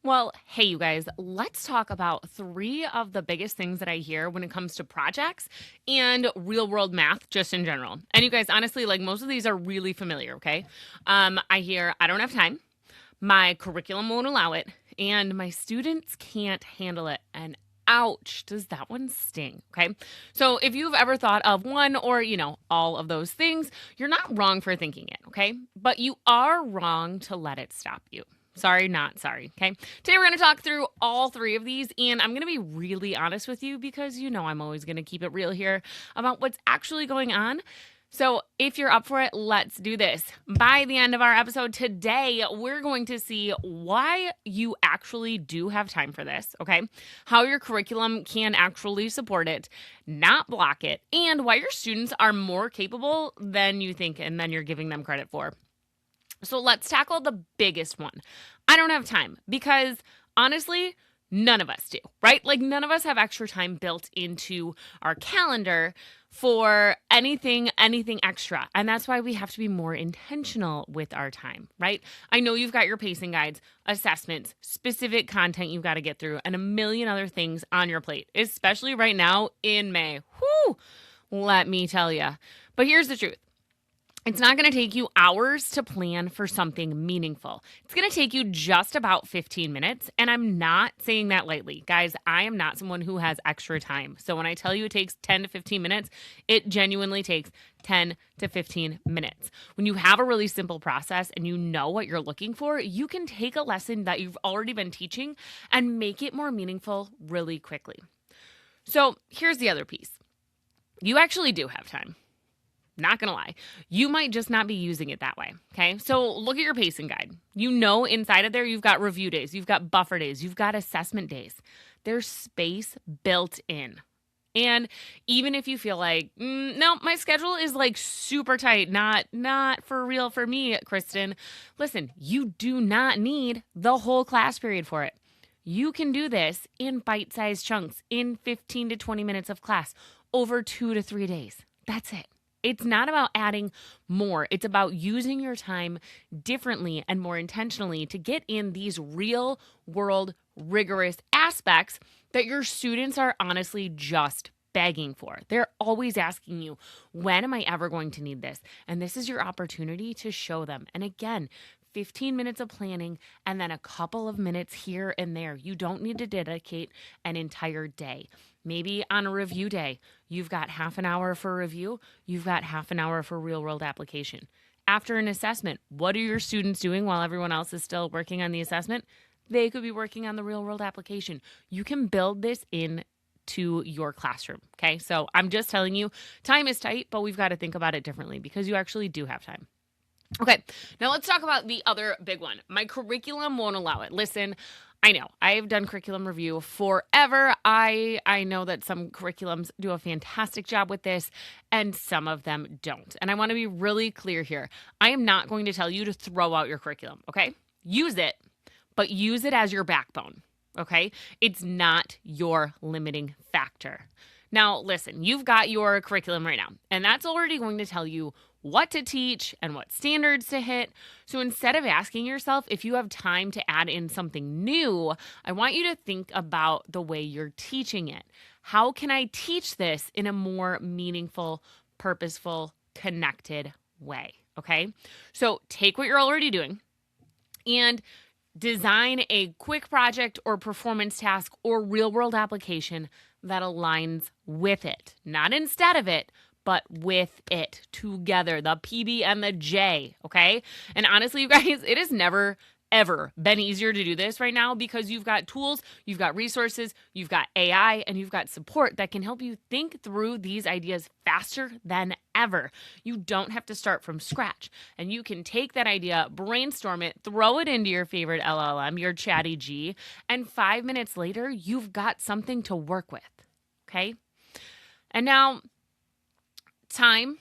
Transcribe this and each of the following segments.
Well, hey, you guys, let's talk about three of the biggest things that I hear when it comes to projects and real world math, just in general. And you guys, honestly, like most of these are really familiar, okay? I hear, I don't have time, my curriculum won't allow it, and my students can't handle it. And ouch, does that one sting? Okay. So if you've ever thought of one or, all of those things, you're not wrong for thinking it. Okay. But you are wrong to let it stop you. Sorry, not sorry. Okay. Today we're going to talk through all three of these, and I'm going to be really honest with you because I'm always going to keep it real here about what's actually going on. So, if you're up for it, let's do this. By the end of our episode today, we're going to see why you actually do have time for this, okay? How your curriculum can actually support it, not block it, and why your students are more capable than you think and than you're giving them credit for. So, let's tackle the biggest one. I don't have time because honestly, none of us do, right? Like, none of us have extra time built into our calendar for anything extra. And that's why we have to be more intentional with our time, right? I know you've got your pacing guides, assessments, specific content you've got to get through, and a million other things on your plate, especially right now in May. Whew, let me tell you. But here's the truth. It's not going to take you hours to plan for something meaningful. It's going to take you just about 15 minutes. And I'm not saying that lightly. Guys, I am not someone who has extra time. So when I tell you it takes 10 to 15 minutes, it genuinely takes 10 to 15 minutes. When you have a really simple process and you know what you're looking for, you can take a lesson that you've already been teaching and make it more meaningful really quickly. So here's the other piece. You actually do have time. Not gonna lie. You might just not be using it that way. Okay. So look at your pacing guide. Inside of there, you've got review days, you've got buffer days, you've got assessment days. There's space built in. And even if you feel like, no, my schedule is like super tight, not for real for me, Kristen. Listen, you do not need the whole class period for it. You can do this in bite-sized chunks in 15 to 20 minutes of class over 2 to 3 days. That's it. It's not about adding more. It's about using your time differently and more intentionally to get in these real world rigorous aspects that your students are honestly just begging for. They're always asking you, when am I ever going to need this? And this is your opportunity to show them. And again, 15 minutes of planning and then a couple of minutes here and there. You don't need to dedicate an entire day. Maybe on a review day, you've got half an hour for review, you've got half an hour for real world application. After an assessment, what are your students doing while everyone else is still working on the assessment? They could be working on the real world application. You can build this in to your classroom. Okay. So I'm just telling you, time is tight, but we've got to think about it differently because you actually do have time. Okay, now let's talk about the other big one. My curriculum won't allow it. Listen, I know I've done curriculum review forever. I know that some curriculums do a fantastic job with this and some of them don't. And I want to be really clear here. I am not going to tell you to throw out your curriculum, okay? Use it, but use it as your backbone, okay? It's not your limiting factor. Now, listen, you've got your curriculum right now, and that's already going to tell you what to teach and what standards to hit. So instead of asking yourself if you have time to add in something new, I want you to think about the way you're teaching it. How can I teach this in a more meaningful, purposeful, connected way? Okay. So take what you're already doing and design a quick project or performance task or real world application that aligns with it, not instead of it, but with it together, the PB and the J, okay? And honestly, you guys, it has never, ever been easier to do this right now because you've got tools, you've got resources, you've got AI, and you've got support that can help you think through these ideas faster than ever. You don't have to start from scratch, and you can take that idea, brainstorm it, throw it into your favorite LLM, your Chatty G, and 5 minutes later, you've got something to work with, okay? And now, time,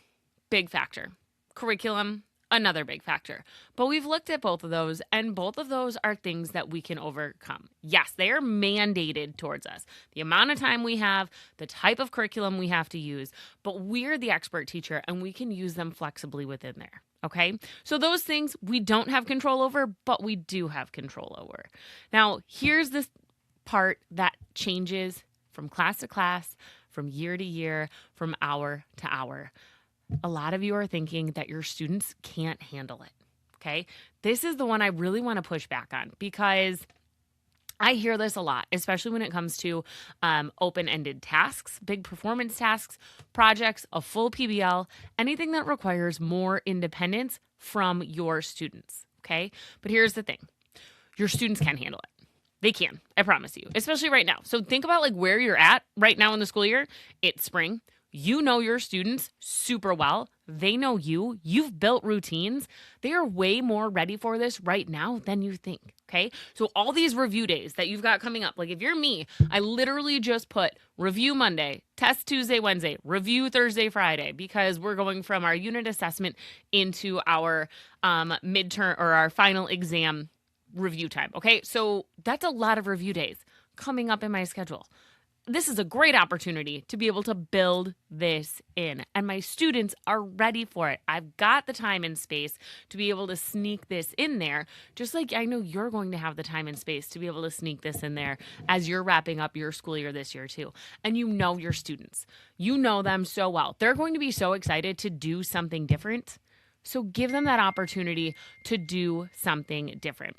big factor. Curriculum, Another big factor. But we've looked at both of those, and both of those are things that we can overcome. Yes, they are mandated towards us. The amount of time we have, the type of curriculum we have to use, but we're the expert teacher and we can use them flexibly within there. Okay, so those things we don't have control over, but we do have control over. Now, here's this part that changes from class to class, from year to year, from hour to hour. A lot of you are thinking that your students can't handle it. Okay, this is the one I really want to push back on because I hear this a lot, especially when it comes to open-ended tasks, big performance tasks, projects, a full PBL, anything that requires more independence from your students, okay? But here's the thing. Your students can handle it. They can, I promise you, especially right now. So think about like where you're at right now in the school year. It's spring. You know your students super well. They know you. You've built routines. They are way more ready for this right now than you think, okay? So all these review days that you've got coming up, like if you're me, I literally just put review Monday, test Tuesday, Wednesday, review Thursday, Friday, because we're going from our unit assessment into our midterm or our final exam review time, okay? So that's a lot of review days coming up in my schedule. This is a great opportunity to be able to build this in, and my students are ready for it. I've got the time and space to be able to sneak this in there, just like I know you're going to have the time and space to be able to sneak this in there as you're wrapping up your school year this year too. And you know your students. You know them so well. They're going to be so excited to do something different. So give them that opportunity to do something different.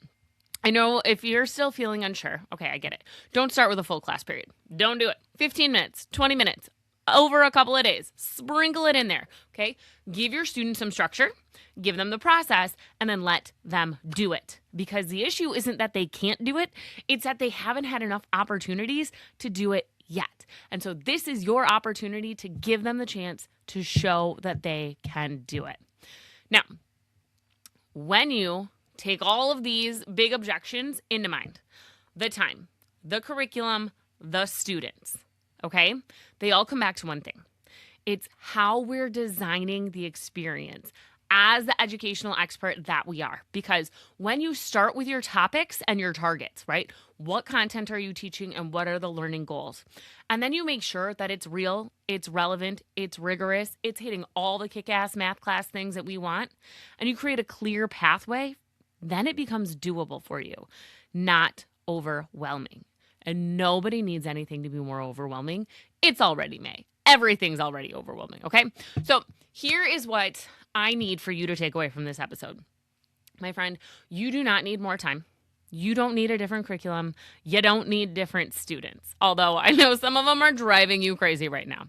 I know if you're still feeling unsure, okay, I get it. Don't start with a full class period. Don't do it. 15 minutes, 20 minutes, over a couple of days. Sprinkle it in there, okay? Give your students some structure, give them the process, and then let them do it. Because the issue isn't that they can't do it, it's that they haven't had enough opportunities to do it yet. And so this is your opportunity to give them the chance to show that they can do it. Now, when you take all of these big objections into mind, the time, the curriculum, the students, okay? They all come back to one thing. It's how we're designing the experience as the educational expert that we are. Because when you start with your topics and your targets, right? What content are you teaching and what are the learning goals? And then you make sure that it's real, it's relevant, it's rigorous, it's hitting all the kick-ass math class things that we want, and you create a clear pathway, then it becomes doable for you, not overwhelming. And nobody needs anything to be more overwhelming. It's already May. Everything's already overwhelming, okay? So here is what I need for you to take away from this episode. My friend, you do not need more time. You don't need a different curriculum. You don't need different students. Although I know some of them are driving you crazy right now.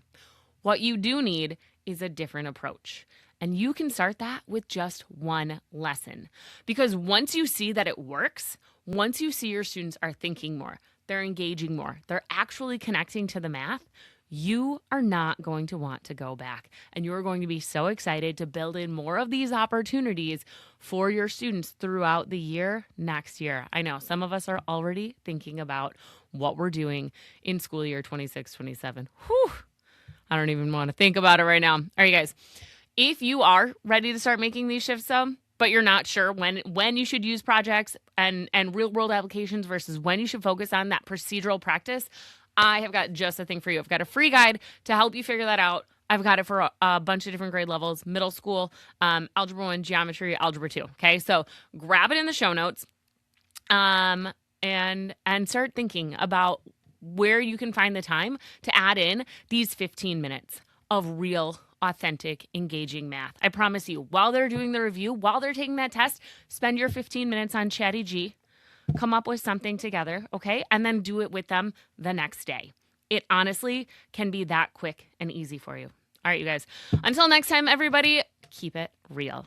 What you do need is a different approach. And you can start that with just one lesson. Because once you see that it works, once you see your students are thinking more, they're engaging more, they're actually connecting to the math, you are not going to want to go back. And you're going to be so excited to build in more of these opportunities for your students throughout the year next year. I know some of us are already thinking about what we're doing in school year 26-27. Whew, I don't even want to think about it right now. All right, guys. If you are ready to start making these shifts though, but you're not sure when you should use projects and real world applications versus when you should focus on that procedural practice, I have got just a thing for you. I've got a free guide to help you figure that out. I've got it for a bunch of different grade levels, middle school, algebra 1, geometry, algebra 2. Okay, so grab it in the show notes and start thinking about where you can find the time to add in these 15 minutes of real authentic, engaging math. I promise you, while they're doing the review, while they're taking that test, spend your 15 minutes on Chatty G, come up with something together, okay? And then do it with them the next day. It honestly can be that quick and easy for you. All right, you guys. Until next time, everybody, keep it real.